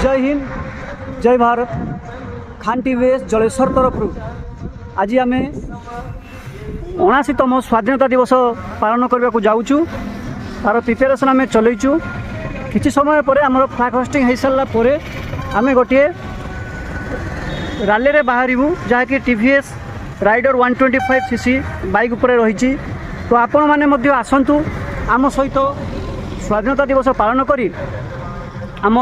जय हिंद जय भारत। खान टीवीएस जलेश्वर तरफ आज आम 79तम स्वाधीनता दिवस पालन करने को जाऊँ। तार प्रिपेरेसन आम चलैचु। किसी समय पर आम फ्लैग होस्टिंग हो सारापर आम गोटे रैली रे बाहरबू जहाँकि टीवीएस राइडर 125cc बाइक उपर रही। तो आपण मैंने आसतु आम सहित स्वाधीनता दिवस पालन करी आम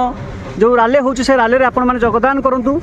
जो रैली हो रैली रे आपण मैंने योगदान करूँ।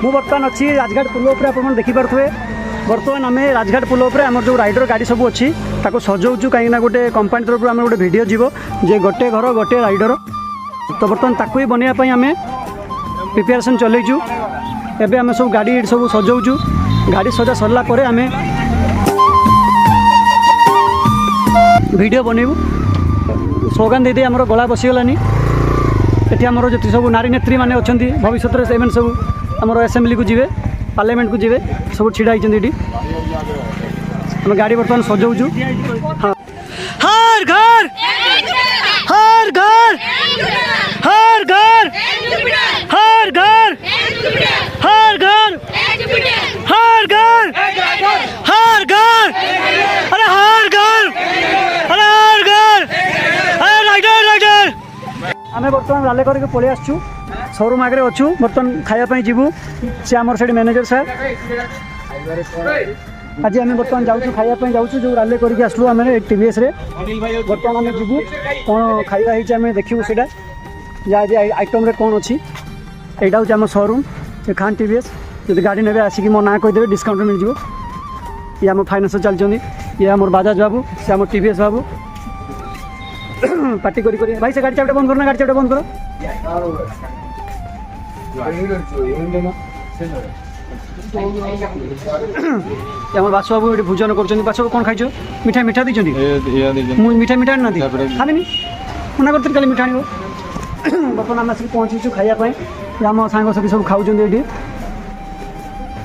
मु बर्तमान अच्छी राजघाट पुल उपर आप देखिपे। बर्तमान आम राजघाट पुल उपर आम जो राइडर गाड़ी सब अच्छी सजाऊँ कहीं गोटे कंपानी तरफ आम गोटे भिड जीव जे गोटे घर गोटे राइडर। तो बर्तमान ताकू ही बनवाई आम प्रिपेरेसन चलैचु। एबे आम सब गाड़ी सब सजाऊँ। गाड़ी सजा सरला आम वीडियो बनइबू। स्लोगान दे आमर गला बसीगलानी। ये आमर जो सब नारी नेत्री मैंने अच्छा भविष्य में सब आमर असेंबली को जीवे पार्लियामेंट को जीवे सब छिड़ा होती। आम गाड़ी बर्तमान सजाऊँ। हाँ हर घर हर घर हर घर हर घर हर घर हर घर हर घर अरे हर घर अरे हर घर अरे राइडर राइडर। आम बर्तमान रैली करके पलि आसचु। शोरूम आगे अच्छु। बर्तमान खायापाई जीवु सी आमर से मैनेजर सर। आज आम बर्तमान जाऊँ खायापाई जाऊँ जो रैली करके आसलु आम टीवीएस रे। बर्तमान आम जीवु कौन खाଇବା ହେଇଛି आम देखू से आज आइटम रे कौन अच्छी। यहाँ हूँ आम शोरूम खान टीवीएस। जो गाड़ी ने आसिक मो ना कहीदेवे डिस्काउंट मिल जाए। ये आम फाइनान्स चलती। ये आम बाजाज बाबू से आम टीवीएस बाबू पार्टी करी भाई से गाड़ी चाबिटा बंद करना। गाड़ी चाबिटा बंद करो। आम बासु बाबू ये भोजन कर। बासु कौन खाई मिठा मिठा दी मिठा मिठा ना खाने मना करते कल मिठा आण। बर्तमान आम आसिक पहुँचीचु खायापाई। आम सांग साथी सब खाऊँ ये।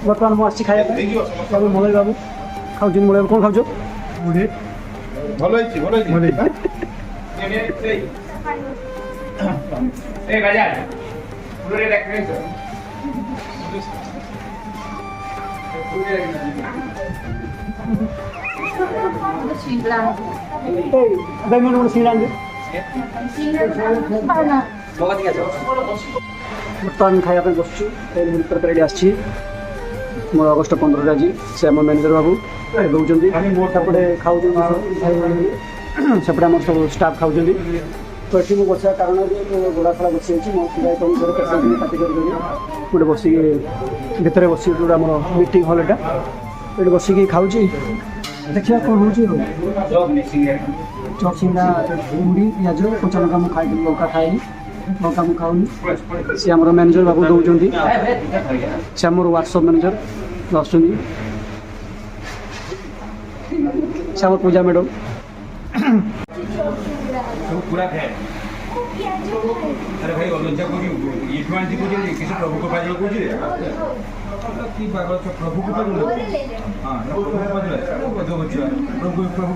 बर्तमान मुझे खाया मोबाइल बाबू खाऊ मोबाइल कौन खाऊ बर्तमान खायापी बस तरकारी आसी मोर अगस्ट 15 आज से आम मैनेजर बाबू रोचे खाऊ सेपटे आम सब स्टाफ खाऊ। तो ये मुझे बसा कारण गोड़ा खड़ा बसी पार्टी कर गोटे बस भितर बस आम मीटिंग हल ये बसिक खाऊ। देखिए कौन हो चप सिंगा मुड़ी पिज कचा लंका मुझे खाई लंका खाएनी लंका मुझे खाऊनी। सी आम मैनेजर बाबू दौरान सी आम व्हाट्सअप मैनेजर आस आम पूजा मैडम पूरा फैन अरे भाई लज्जा को ये किसी प्रभु को पाइल को कि प्रभु को हाँ प्रभु को